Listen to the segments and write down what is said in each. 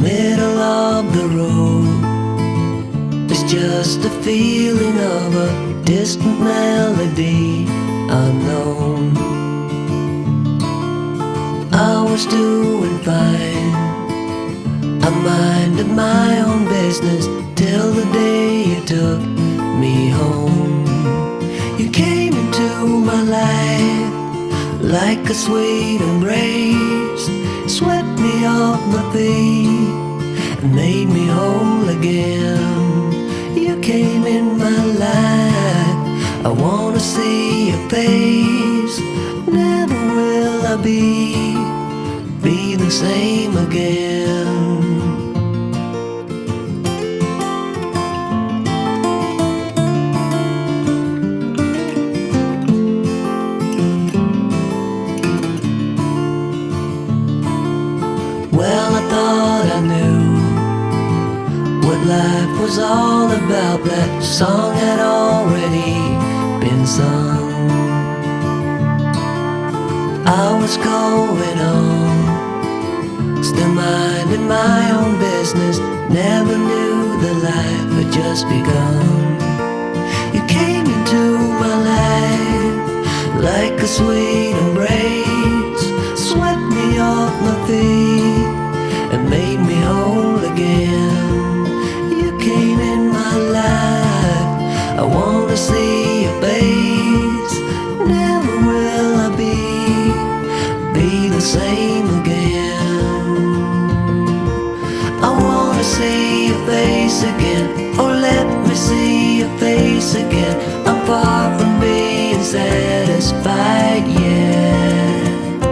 middle of the road. It's just a feeling of a distant melody unknown. I was doing fine, I minded my own business till the day you took me home. You came into my life like a sweet embrace, swept me off my feet and made me whole again. You came in my life, I wanna see your face. Never will I be the same again. Well, I thought I knew what life was all about. That song had already been sung. I was going on, still minding my own business. Never knew that life had just begun. You came into my life like a sweet embrace, swept me off my feet and made me whole again. You came in my life, I wanna see your face. Never will I be the same again. I wanna see your face again, oh let me see your face again. I'm far from being satisfied yet.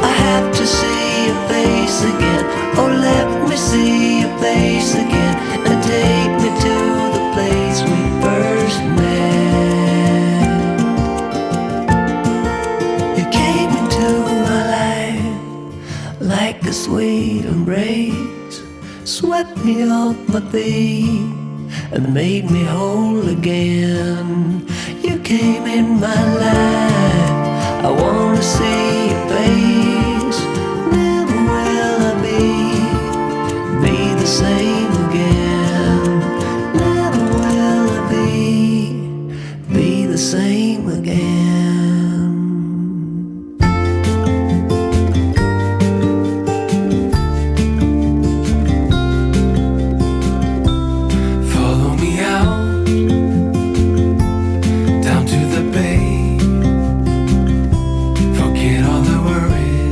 I have to see your face again, oh let me see your face again, and take me to the place we first met. You came into my life like a sweet embrace, swept me off my feet and made me whole again. You came in my life, I wanna see your face. Never will I be the same again. Never will I be the same again. Follow me out down to the bay. Forget all the worries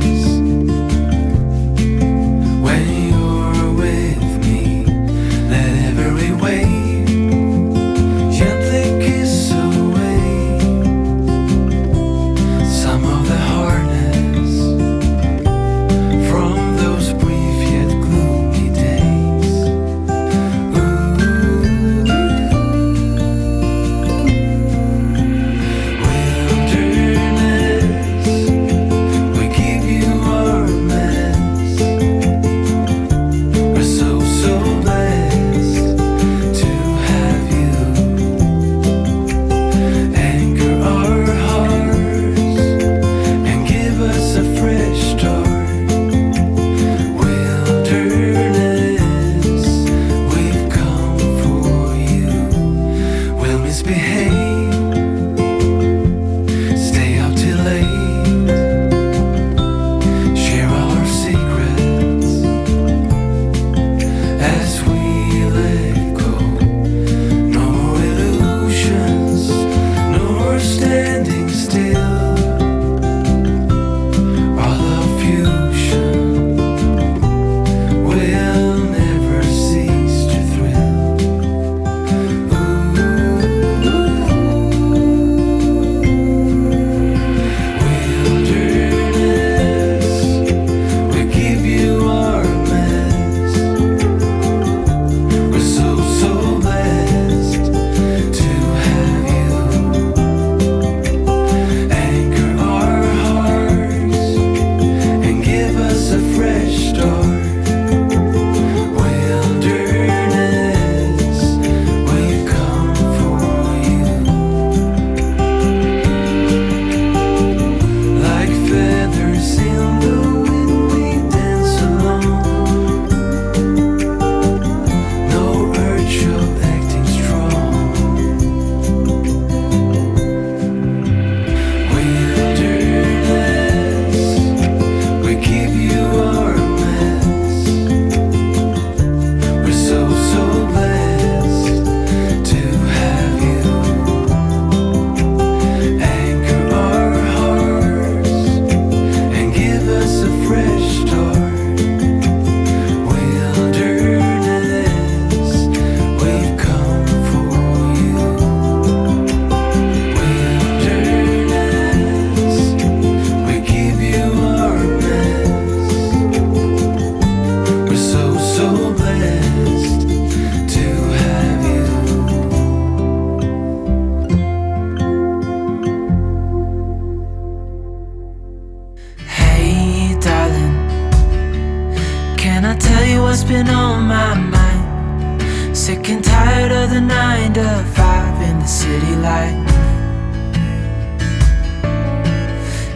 tell you what's been on my mind. Sick and tired of the 9 to 5 in the city life.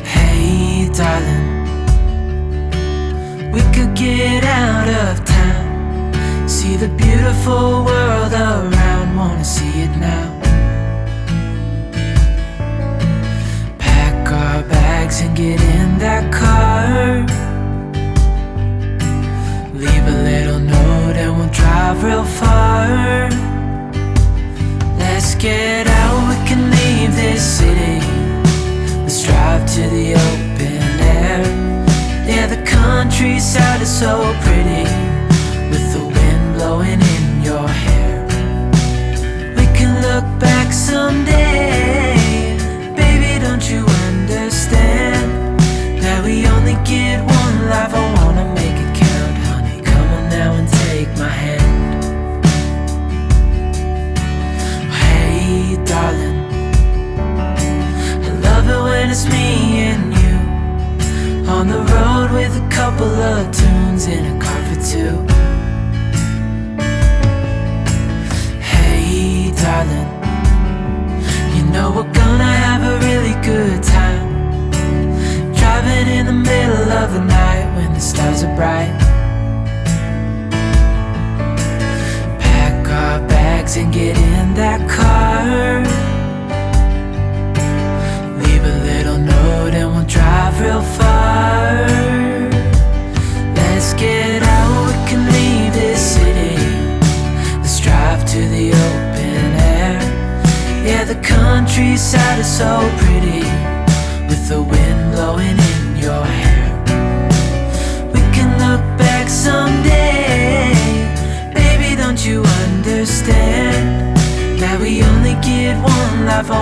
Hey darling, we could get out of town, see the beautiful world around, wanna see it now. Pack our bags and get in that car, leave a little note and we'll drive real far. Let's get out, we can leave this city. Let's drive to the open air. Yeah, the countryside is so pretty, with the wind blowing in your hair. We can look back someday. Baby, don't you understand that we only get one life? I wanna make it count, honey. Come on now and take my hand. Hey darling, I love it when it's me and you on the road with a couple of tunes in a car for two. Hey darling, you know we're gonna have a really good time, driving in the middle of the night when the stars are bright. Pack our bags and get in that car, leave a little note and we'll drive real far. Let's get out, we can leave this city. Let's drive to the open air. Yeah, the countryside is so pretty, with the wind blowing in your hair. We can look back someday. Baby, don't you understand that we only get one life? I